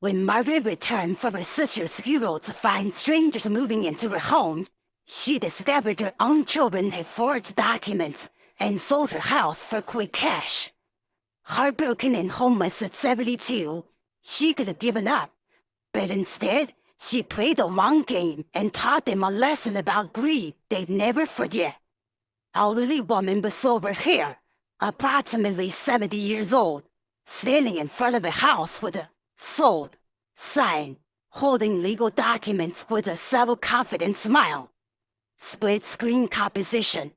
When Margaret returned from her sister's funeral to find strangers moving into her home, she discovered her own children had forged documents and sold her house for quick cash. Heartbroken and homeless at 72, she could have given up, but instead, she played a long game and taught them a lesson about greed they'd never forget. Elderly woman with sober hair, approximately 70 years old, standing in front of a house with a "sold" sign, holding legal documents with a subtle confident smile. Split screen composition.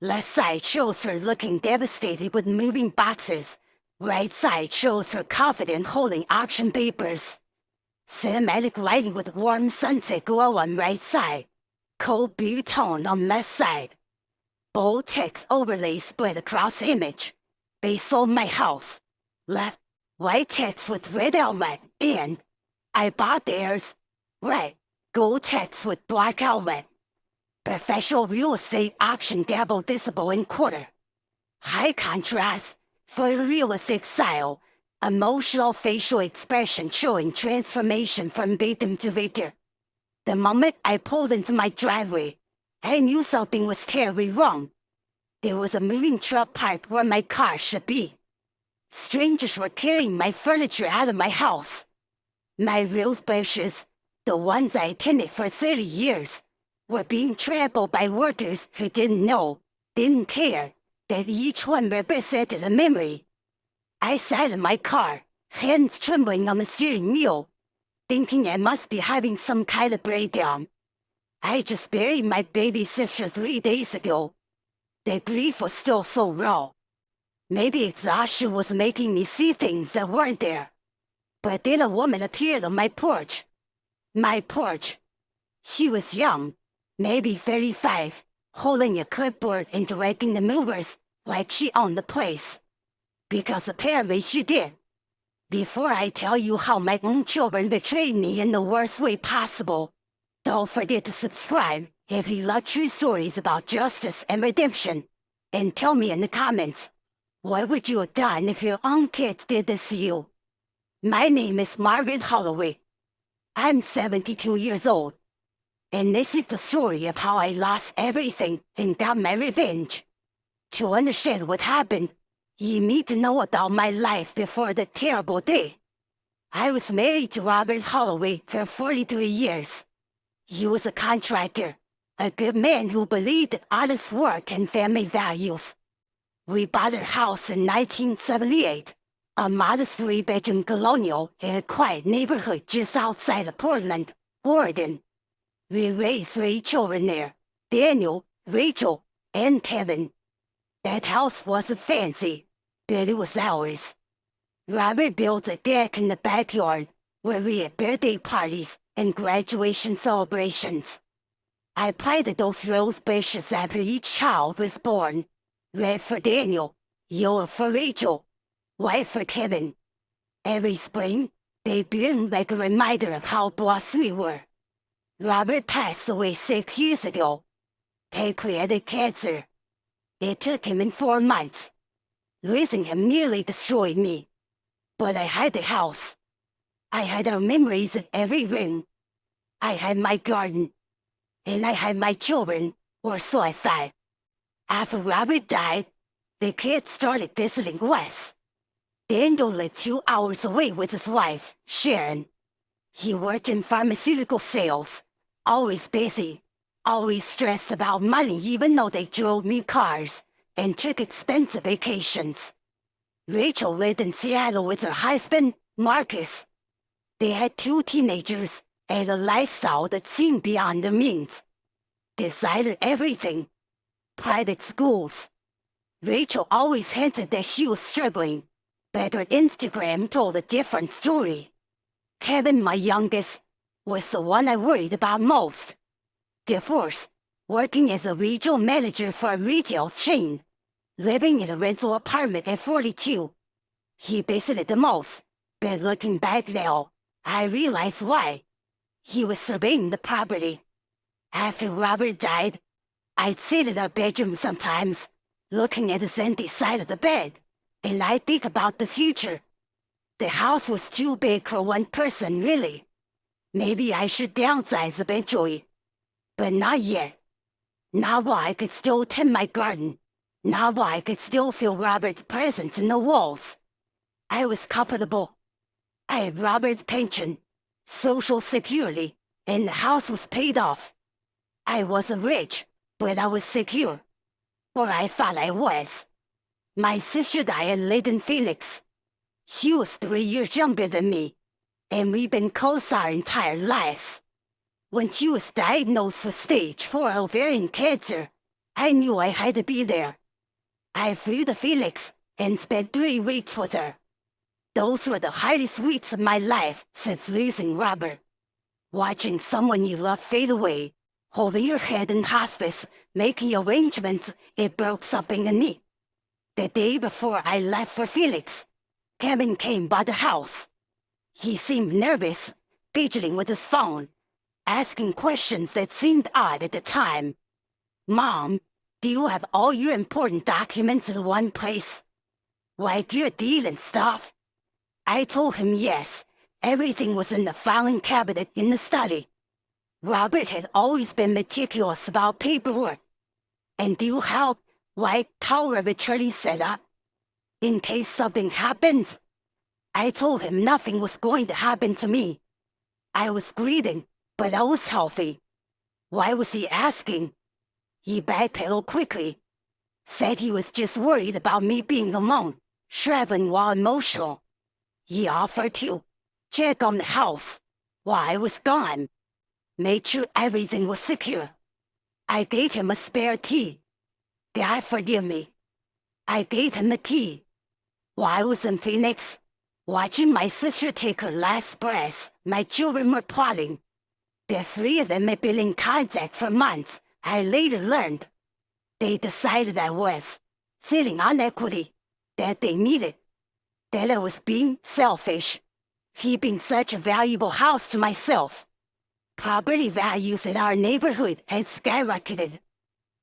Left side shows her looking devastated with moving boxes. Right side shows her confident holding auction papers. Cinematic lighting with warm sunset glow on right side. Cold blue tone on left side. Bold text overlay spread across image. They sold my house. Left. White text with red outline. And I bought theirs. Right. Gold text with black outline. Professional real estate auction double visible in quarter. High contrast. Photorealistic style. Emotional facial expression showing transformation from victim to victor. The moment I pulled into my driveway, I knew something was terribly wrong. There was a moving truck parked where my car should be. Strangers were carrying my furniture out of my house. My rose bushes, the ones I tended for 30 years, were being trampled by workers who didn't know, didn't care, that each one represented a memory. I sat in my car, hands trembling on the steering wheel, thinking I must be having some kind of breakdown. I just buried my baby sister 3 days ago. The grief was still so raw. Maybe exhaustion was making me see things that weren't there. But then a woman appeared on my porch. My porch. She was young, maybe 35, holding a clipboard and directing the movers like she owned the place. Because apparently she did. Before I tell you how my own children betrayed me in the worst way possible, don't forget to subscribe if you love true stories about justice and redemption. And tell me in the comments, what would you have done if your own kids did this to you? My name is Margaret Holloway. I'm 72 years old. And this is the story of how I lost everything and got my revenge. To understand what happened, you need to know about my life before the terrible day. I was married to Robert Holloway for 43 years. He was a contractor, a good man who believed in honest work and family values. We bought our house in 1978, a modest 3-bedroom colonial in a quiet neighborhood just outside of Portland, Oregon. We raised 3 children there, Daniel, Rachel, and Kevin. That house wasn't fancy, but it was ours. Robert built a deck in the backyard where we had birthday parties and graduation celebrations. I planted those rose bushes after each child was born. Red for Daniel, yellow for Rachel, white for Kevin. Every spring, they bloomed like a reminder of how blessed we were. Robert passed away 6 years ago. Pancreatic cancer. It took him in 4 months. Losing him nearly destroyed me. But I had the house. I had our memories in every room. I had my garden. And I had my children, or so I thought. After Robert died, the kids started visiting Wes. Daniel lived 2 hours away with his wife, Sharon. He worked in pharmaceutical sales, always busy, always stressed about money even though they drove new cars and took expensive vacations. Rachel lived in Seattle with her husband, Marcus. They had 2 teenagers and a lifestyle that seemed beyond their means. Decided everything. Private schools. Rachel always hinted that she was struggling, but her Instagram told a different story. Kevin, my youngest, was the one I worried about most. Divorce, working as a regional manager for a retail chain, living in a rental apartment at 42. He visited the most, but looking back now, I realized why. He was surveying the property. After Robert died, I'd sit in our bedroom sometimes, looking at his empty side of the bed, and I'd think about the future. The house was too big for one person, really. Maybe I should downsize eventually. But not yet. Not while I could still tend my garden. Not while I could still feel Robert's presence in the walls. I was comfortable. I had Robert's pension, Social Security, and the house was paid off. I wasn't rich, but I was secure. Or I thought I was. My sister died late in Phoenix. She was 3 years younger than me, and we've been close our entire lives. When she was diagnosed with stage 4 ovarian cancer, I knew I had to be there. I flew to Phoenix and spent 3 weeks with her. Those were the hardest weeks of my life since losing Robert. Watching someone you love fade away, holding your head in hospice, making arrangements, it broke something in me. The day before I left for Phoenix, Kevin came by the house. He seemed nervous, fidgeting with his phone, asking questions that seemed odd at the time. "Mom, do you have all your important documents in one place? Like your deed and stuff?" I told him yes, everything was in the filing cabinet in the study. Robert had always been meticulous about paperwork. "And do you help, like power of attorney set up, in case something happens?" I told him nothing was going to happen to me. I was grieving, but I was healthy. Why was he asking? He backpedaled quickly, said he was just worried about me being alone, traveling while emotional. He offered to check on the house while I was gone, made sure everything was secure. I gave him a spare key. God forgive me. I gave him the key. While I was in Phoenix, watching my sister take her last breath, my children were plotting. The 3 of them had been in contact for months, I later learned. They decided I was sitting on equity that they needed, that I was being selfish, keeping such a valuable house to myself. Property values in our neighborhood had skyrocketed.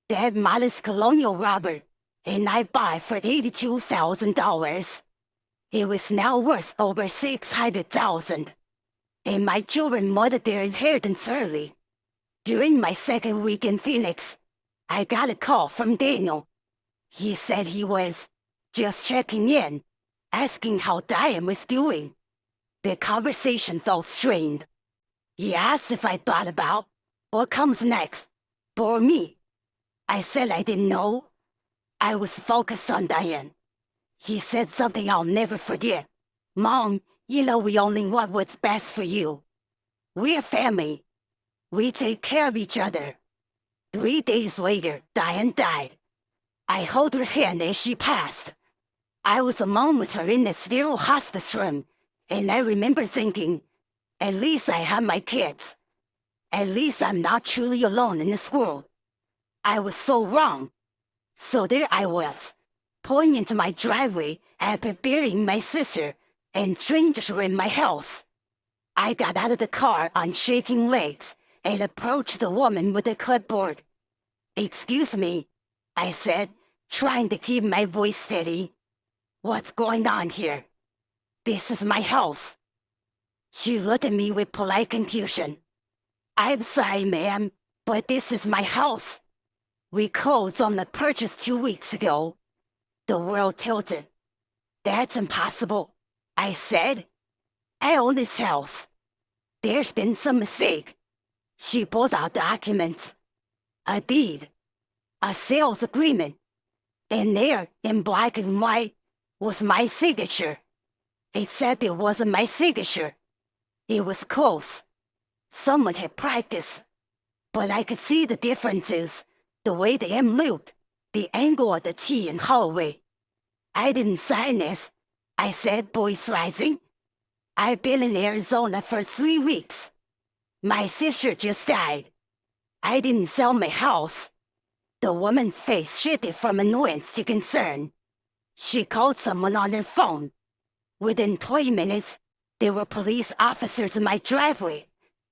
That modest colonial Robert and I bought for $82,000. It was now worth over $600,000. And my children mothered their inheritance early. During my second week in Phoenix, I got a call from Daniel. He said he was just checking in, asking how Diane was doing. The conversation felt strained. He asked if I thought about what comes next for me. I said I didn't know. I was focused on Diane. He said something I'll never forget. "Mom, you know we only want what's best for you. We're family. We take care of each other." 3 days later, Diane died. I held her hand as she passed. I was alone with her in the sterile hospice room, and I remember thinking, at least I have my kids. At least I'm not truly alone in this world. I was so wrong. So there I was, pulling into my driveway after burying my sister, and strangers were in my house. I got out of the car on shaking legs and approached the woman with the clipboard. "Excuse me," I said, trying to keep my voice steady. "What's going on here? This is my house." She looked at me with polite confusion. "I'm sorry, ma'am, but this is my house. We closed on the purchase 2 weeks ago." The world tilted. "That's impossible," I said. "I own this house. There's been some mistake." She pulled out documents. A deed. A sales agreement. And there, in black and white, was my signature. Except it wasn't my signature. It was close. Someone had practiced. But I could see the differences. The way the M looped. The angle of the T in Holloway. "I didn't sign this," I said, voice rising. "I've been in Arizona for 3 weeks. My sister just died. I didn't sell my house." The woman's face shifted from annoyance to concern. She called someone on her phone. Within 20 minutes, there were police officers in my driveway,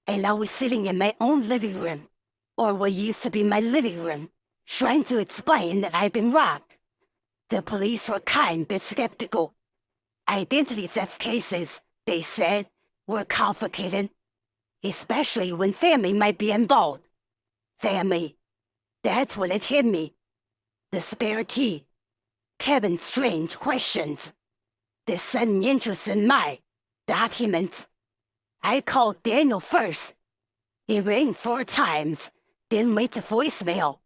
and I was sitting in my own living room, or what used to be my living room, trying to explain that I'd been robbed. The police were kind but skeptical. Identity theft cases, they said, were complicated, especially when family might be involved. Family. That's when it hit me. Disparity. Kevin's strange questions. The sudden interest in my documents. I called Daniel first. It rang 4 times, then went to voicemail.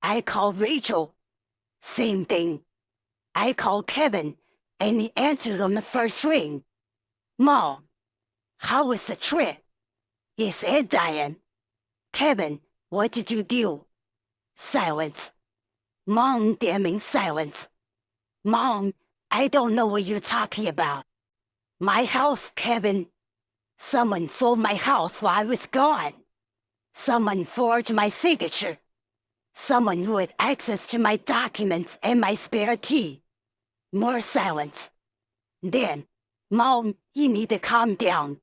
I called Rachel. Same thing. I called Kevin, and he answered on the first ring. Mom, how was the trip? Is Ed dying? Kevin, what did you do? Silence. Mom, damning silence. Mom, I don't know what you're talking about. My house, Kevin. Someone sold my house while I was gone. Someone forged my signature. Someone who had access to my documents and my spare key. More silence. Then, Mom, you need to calm down.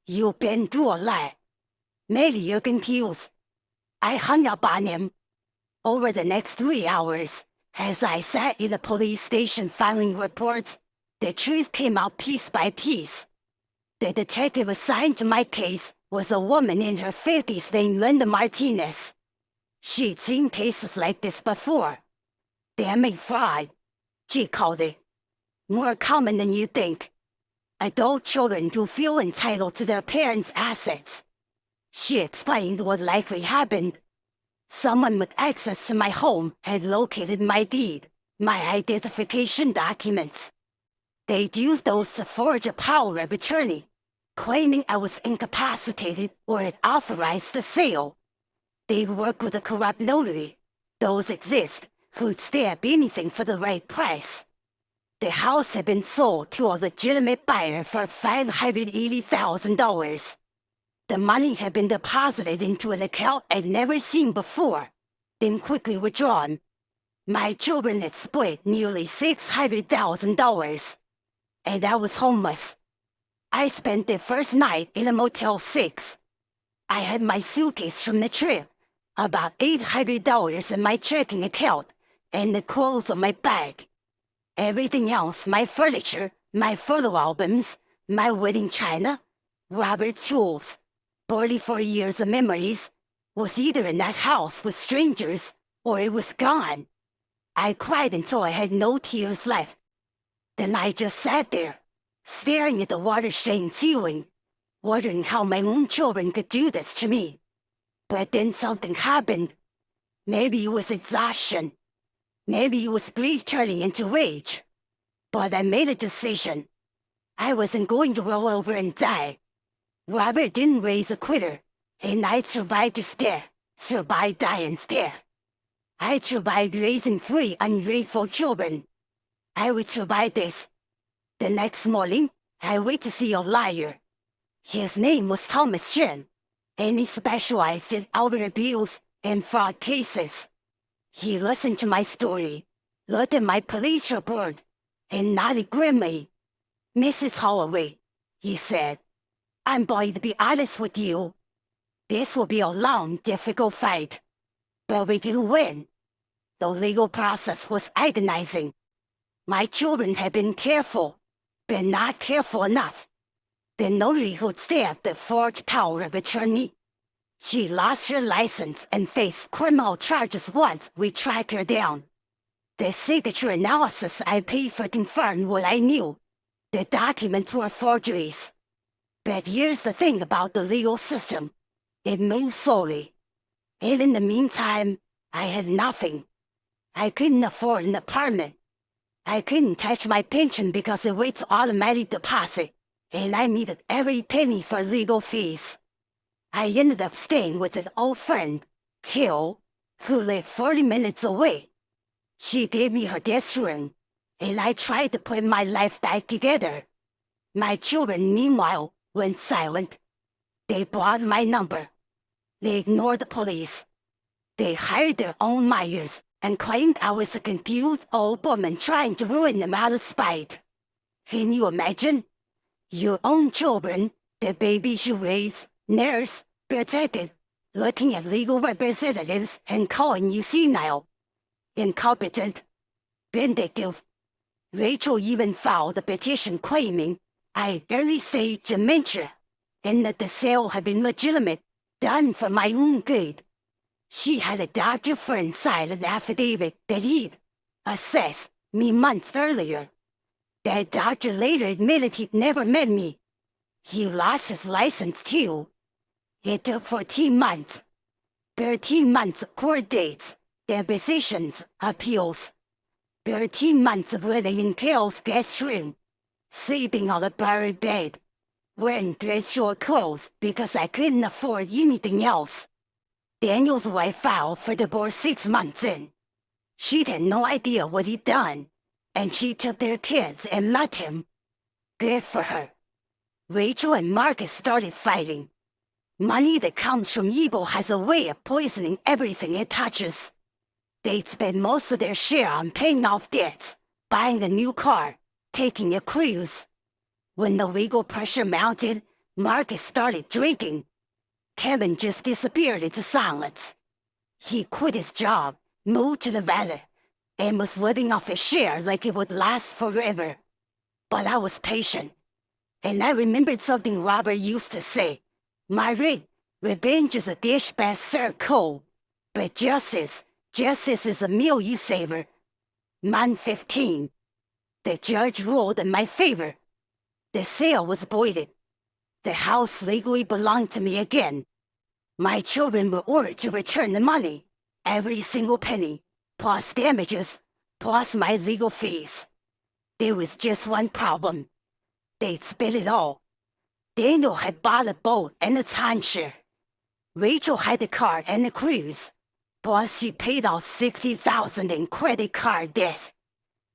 You've been through a lot. Maybe you're confused. I hung up on him. Over the next 3 hours, as I sat in the police station filing reports, the truth came out piece by piece. The detective assigned to my case was a woman in her 50s named Linda Martinez. She'd seen cases like this before. Damning fraud, she called it. More common than you think. Adult children who feel entitled to their parents' assets. She explained what likely happened. Someone with access to my home had located my deed, my identification documents. They'd used those to forge a power of attorney, claiming I was incapacitated or had authorized the sale. They'd work with a corrupt notary. Those exist, who'd stamp anything for the right price. The house had been sold to a legitimate buyer for $580,000. The money had been deposited into an account I'd never seen before, then quickly withdrawn. My children had split nearly $600,000, and I was homeless. I spent the first night in a Motel 6. I had my suitcase from the trip, about $800 in my checking account, and the clothes on my back. Everything else, my furniture, my photo albums, my wedding china, Robert's tools, 44 years of memories, was either in that house with strangers, or it was gone. I cried until I had no tears left. Then I just sat there, staring at the water-stained ceiling, wondering how my own children could do this to me. But then something happened. Maybe it was exhaustion. Maybe it was grief turning into rage. But I made a decision. I wasn't going to roll over and die. Robert didn't raise a quitter, and I survived his death, survived Diane's death. I survived raising 3 ungrateful children. I would survive this. The next morning, I went to see a lawyer. His name was Thomas Chen, and he specialized in elder abuse and fraud cases. He listened to my story, looked at my police report, and nodded grimly. "Mrs. Holloway," he said, "I'm going to be honest with you. This will be a long, difficult fight. But we can win." The legal process was agonizing. My children had been careful, but not careful enough. The notary who'd stamped the forged power of attorney. She lost her license and faced criminal charges once we tracked her down. The signature analysis I paid for confirmed what I knew. The documents were forgeries. But here's the thing about the legal system. It moves slowly. And in the meantime, I had nothing. I couldn't afford an apartment. I couldn't touch my pension because it went to automatic deposit, and I needed every penny for legal fees. I ended up staying with an old friend, Kill, who lived 40 minutes away. She gave me her guest room, and I tried to put my life back together. My children, meanwhile, went silent. They blocked my number. They ignored the police. They hired their own lawyers and claimed I was a confused old woman trying to ruin them out of spite. Can you imagine? Your own children, the babies you raise, nurse, protected, looking at legal representatives and calling you senile, incompetent, vindictive. Rachel even filed a petition claiming I had early-stage dementia and that the sale had been legitimate, done for my own good. She had a doctor friend sign an affidavit that he'd assessed me months earlier. That doctor later admitted he'd never met me. He lost his license too. It took 14 months. 13 months of court dates, depositions, appeals. 13 months of living in Carol's guest room, sleeping on a borrowed bed, wearing dress short clothes because I couldn't afford anything else. Daniel's wife filed for divorce 6 months in. She'd had no idea what he'd done, and she took their kids and left him. Good for her. Rachel and Marcus started fighting. Money that comes from evil has a way of poisoning everything it touches. They'd spend most of their share on paying off debts, buying a new car, taking a cruise. When the legal pressure mounted, Marcus started drinking. Kevin just disappeared into silence. He quit his job, moved to Nevada, and was living off his share like it would last forever. But I was patient, and I remembered something Robert used to say. Margaret, revenge is a dish best served cold, but justice is a meal you savor. Month 15. The judge ruled in my favor. The sale was voided. The house legally belonged to me again. My children were ordered to return the money, every single penny, plus damages, plus my legal fees. There was just one problem. They'd spent it all. Daniel had bought a boat and a timeshare. Rachel had the car and the cruise. Plus she paid off $60,000 in credit card debt.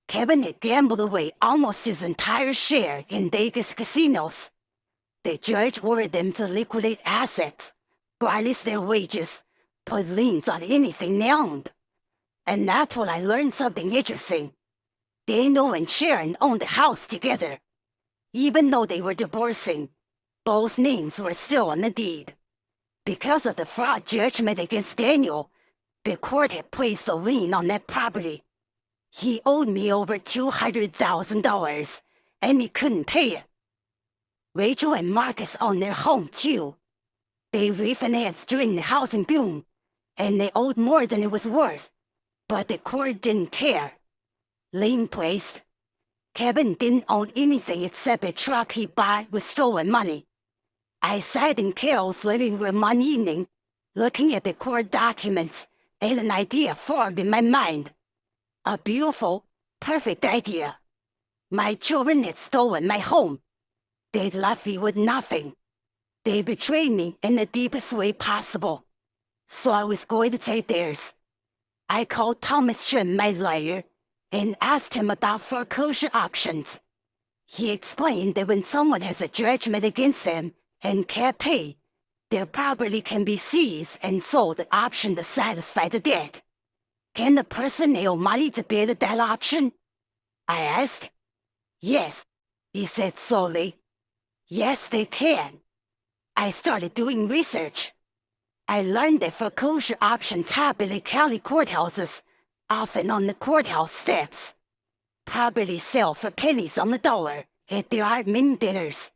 Kevin had gambled away almost his entire share in Vegas casinos. The judge ordered them to liquidate assets, garnish their wages, put liens on anything they owned. And that's when I learned something interesting. Daniel and Sharon owned the house together. Even though they were divorcing, both names were still on the deed. Because of the fraud judgment against Daniel, the court had placed a lien on that property. He owed me over $200,000, and he couldn't pay it. Rachel and Marcus owned their home, too. They refinanced during the housing boom, and they owed more than it was worth. But the court didn't care. Lien placed. Kevin didn't own anything except a truck he bought with stolen money. I sat in Carol's living room one evening, looking at the court documents, and an idea formed in my mind. A beautiful, perfect idea. My children had stolen my home. They'd left me with nothing. They betrayed me in the deepest way possible. So I was going to take theirs. I called Thomas Trim, my lawyer, and asked him about foreclosure auctions. He explained that when someone has a judgment against them and can't pay, their property can be seized and sold at auction to satisfy the debt. Can the person they owe money to bid at that auction? I asked. Yes, he said slowly. Yes, they can. I started doing research. I learned that foreclosure auctions happen at county courthouses, often on the courthouse steps. Properties sell for pennies on the dollar, and there aren't many bidders.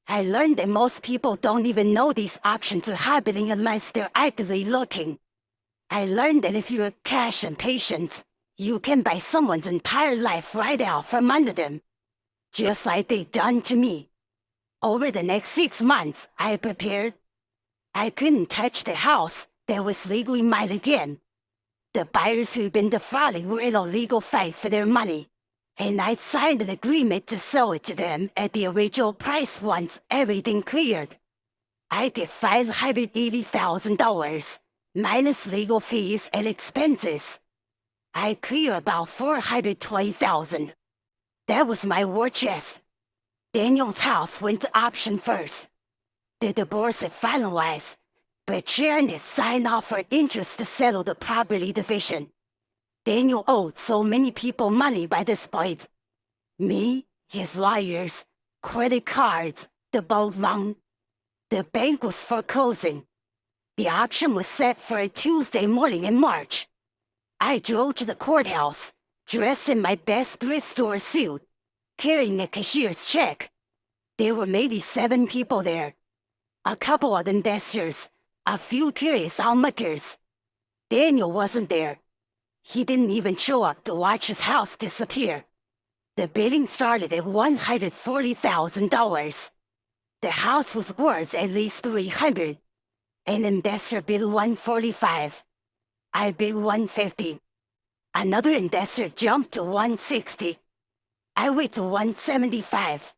I learned that most people don't even know these auctions are happening unless they're actively looking. I learned that if you have cash and patience, you can buy someone's entire life right out from under them. Just like they've done to me. Over the next 6 months, I prepared. I couldn't touch the house that was legally mine again. The buyers who'd been defrauding were in a legal fight for their money, and I'd signed an agreement to sell it to them at the original price once everything cleared. I'd get $580,000. Minus legal fees and expenses. I clear about $420,000. That was my war chest. Daniel's house went to auction first. The divorce had finalized, but Sharon had signed off for interest to settle the property division. Daniel owed so many people money by this point. Me, his lawyers, credit cards, the boat loan. The bank was foreclosing. The auction was set for a Tuesday morning in March. I drove to the courthouse, dressed in my best thrift store suit, carrying a cashier's check. There were maybe 7 people there. A couple of investors, a few curious onlookers. Daniel wasn't there. He didn't even show up to watch his house disappear. The bidding started at $140,000. The house was worth at least $300. An investor bid $145. I bid $150. Another investor jumped to $160. I went to $175.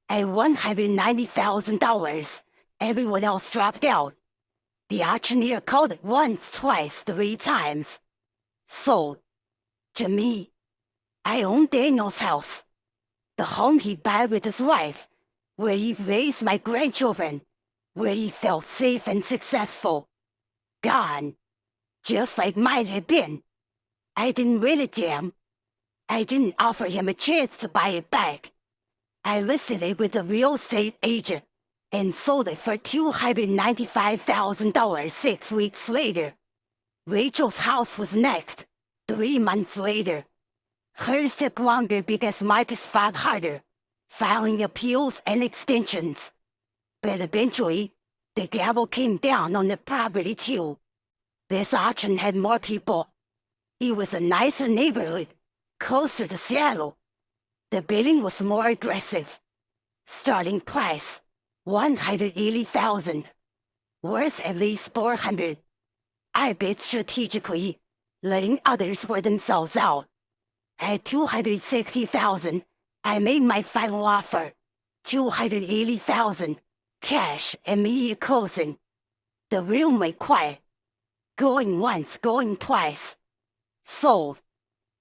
At $190,000, everyone else dropped out. The auctioneer called it once, twice, 3 times. Sold. To me. I owned Daniel's house. The home he bought with his wife, where he raised my grandchildren, where he felt safe and successful. Gone. Just like mine had been. I didn't rent it to him. I didn't offer him a chance to buy it back. I listed it with a real estate agent and sold it for $295,000 6 weeks later. Rachel's house was next, 3 months later. Hers took longer because Marcus fought harder, filing appeals and extensions. But eventually, the gavel came down on the property too. This auction had more people. It was a nicer neighborhood, closer to Seattle. The bidding was more aggressive. Starting price, $180,000. Worth at least $400. I bid strategically, letting others wear themselves out. At $260,000, I made my final offer. $280,000. Cash, immediate closing. The room went quiet. Going once, going twice. Sold.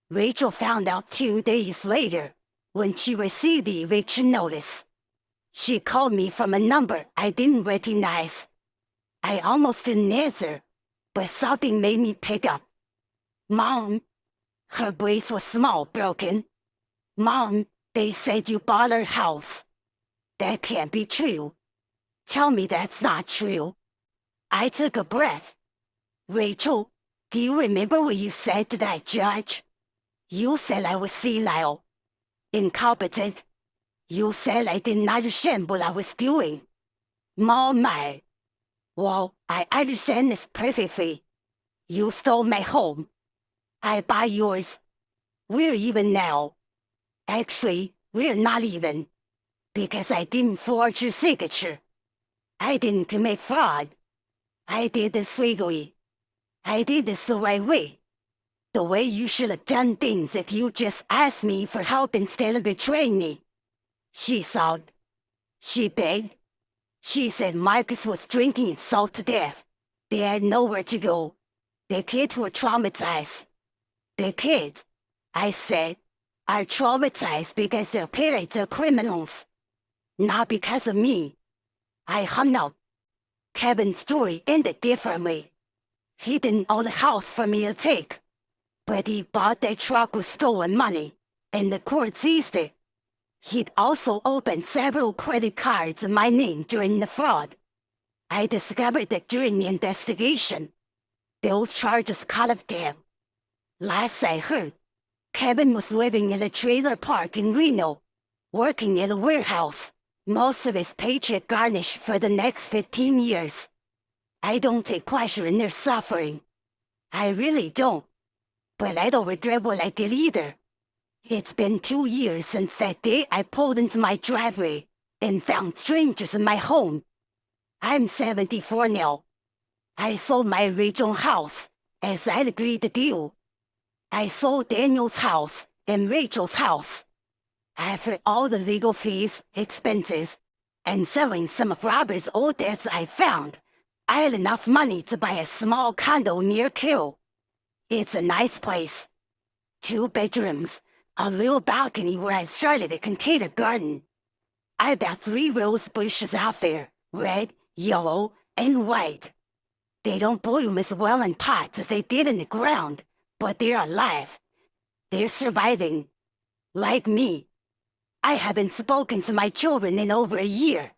Rachel found out 2 days later, when she received the eviction notice. She called me from a number I didn't recognize. I almost didn't answer, but something made me pick up. Mom. Her voice was small, broken. Mom, they said you bought our house. That can't be true. Tell me that's not true. I took a breath. Rachel, do you remember what you said to that judge? You said I was senile. Incompetent. You said I didn't understand what I was doing. Mom, well, I understand this perfectly. You stole my home. I buy yours. We're even now. Actually, we're not even. Because I didn't forge your signature. I didn't commit fraud. I did this legally. I did this the right way. The way you should have done things if you just asked me for help instead of betraying me. She sobbed. She begged. She said Marcus was drinking himself to death. They had nowhere to go. Their kids were traumatized. Their kids, I said, are traumatized because their parents are criminals. Not because of me. I hung up. Kevin's story ended differently. He didn't own a house for me to take. But he bought that truck with stolen money, and the court seized it. He'd also opened several credit cards in my name during the fraud. I discovered that during the investigation, those charges caught up to him. Last I heard, Kevin was living in a trailer park in Reno, working in a warehouse, most of his paycheck garnished for the next 15 years. I don't take pleasure in their suffering. I really don't. But I don't regret what I did either. It's been 2 years since that day I pulled into my driveway and found strangers in my home. I'm 74 now. I sold my original house, as I'd agreed to do. I sold Daniel's house and Rachel's house. After all the legal fees, expenses, and selling some of Robert's old debts I found, I had enough money to buy a small condo near Carroll. It's a nice place. 2 bedrooms, a little balcony where I started a container garden. I bought 3 rose bushes out there, red, yellow, and white. They don't bloom as well in pots as they did in the ground, but they're alive. They're surviving. Like me. I haven't spoken to my children in over a year.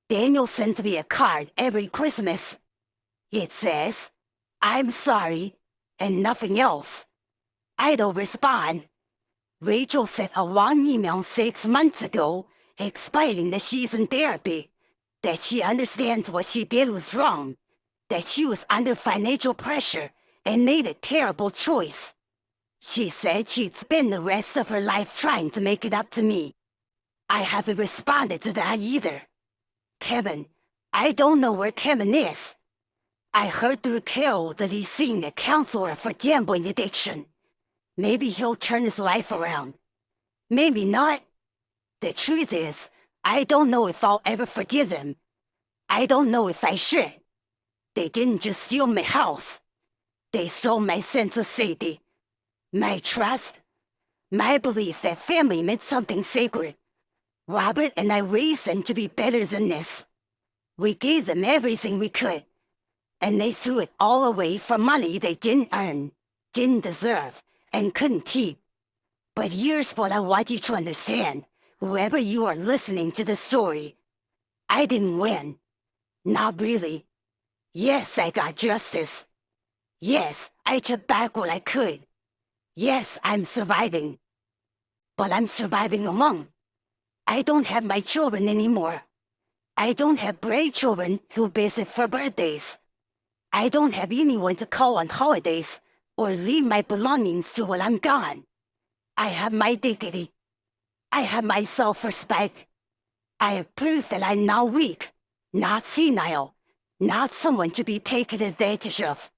Daniel sends me a card every Christmas. It says, "I'm sorry," and nothing else. I don't respond. Rachel sent a long email 6 months ago explaining that she's in therapy, that she understands what she did was wrong, that she was under financial pressure and made a terrible choice. She said she'd spend the rest of her life trying to make it up to me. I haven't responded to that either. Kevin, I don't know where Kevin is. I heard through Carol that he's seeing a counselor for gambling addiction. Maybe he'll turn his life around. Maybe not. The truth is, I don't know if I'll ever forgive him. I don't know if I should. They didn't just steal my house. They stole my sense of safety, my trust, my belief that family meant something sacred. Robert and I raised them to be better than this. We gave them everything we could, and they threw it all away for money they didn't earn, didn't deserve, and couldn't keep. But here's what I want you to understand, whoever you are listening to the story. I didn't win. Not really. Yes, I got justice. Yes, I took back what I could. Yes, I'm surviving. But I'm surviving alone. I don't have my children anymore. I don't have brave children who visit for birthdays. I don't have anyone to call on holidays or leave my belongings to when I'm gone. I have my dignity. I have my self-respect. I have proof that I'm not weak, not senile, not someone to be taken advantage of.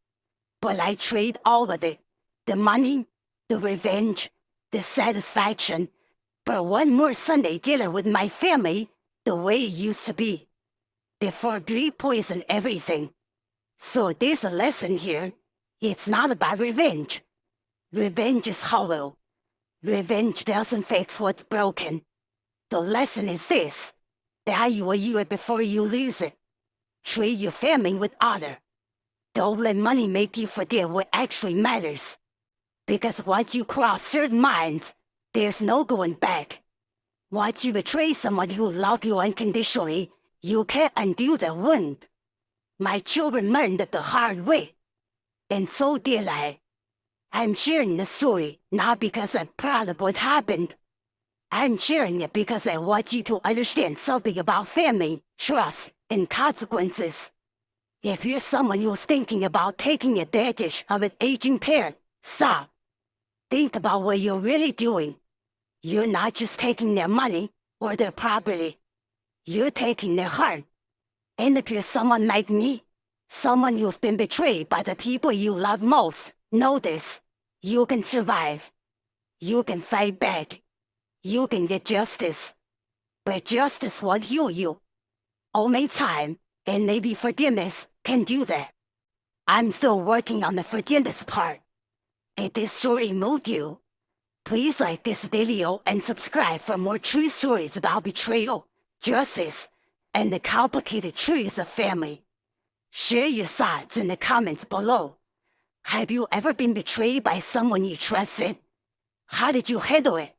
But I trade all of it, the money, the revenge, the satisfaction, for one more Sunday dinner with my family the way it used to be. Before greed poisoned everything. So there's a lesson here. It's not about revenge. Revenge is hollow. Revenge doesn't fix what's broken. The lesson is this. Value what you had before you lose it. Treat your family with honor. Don't let money make you forget what actually matters. Because once you cross certain lines, there's no going back. Once you betray someone who loved you unconditionally, you can't undo the wound. My children learned it the hard way. And so did I. I'm sharing the story not because I'm proud of what happened. I'm sharing it because I want you to understand something about family, trust, and consequences. If you're someone who's thinking about taking advantage of an aging parent, stop. Think about what you're really doing. You're not just taking their money or their property. You're taking their heart. And if you're someone like me, someone who's been betrayed by the people you love most, know this. You can survive. You can fight back. You can get justice. But justice won't heal you. Only time, and maybe forgiveness, can do that. I'm still working on the forgiveness part. If this story moved you, please like this video and subscribe for more true stories about betrayal, justice, and the complicated truths of family. Share your thoughts in the comments below. Have you ever been betrayed by someone you trusted? How did you handle it?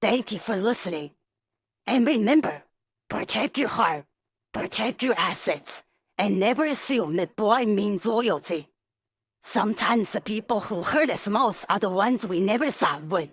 Thank you for listening. And remember, protect your heart, protect your assets, and never assume that blood means loyalty. Sometimes the people who hurt us most are the ones we never thought would.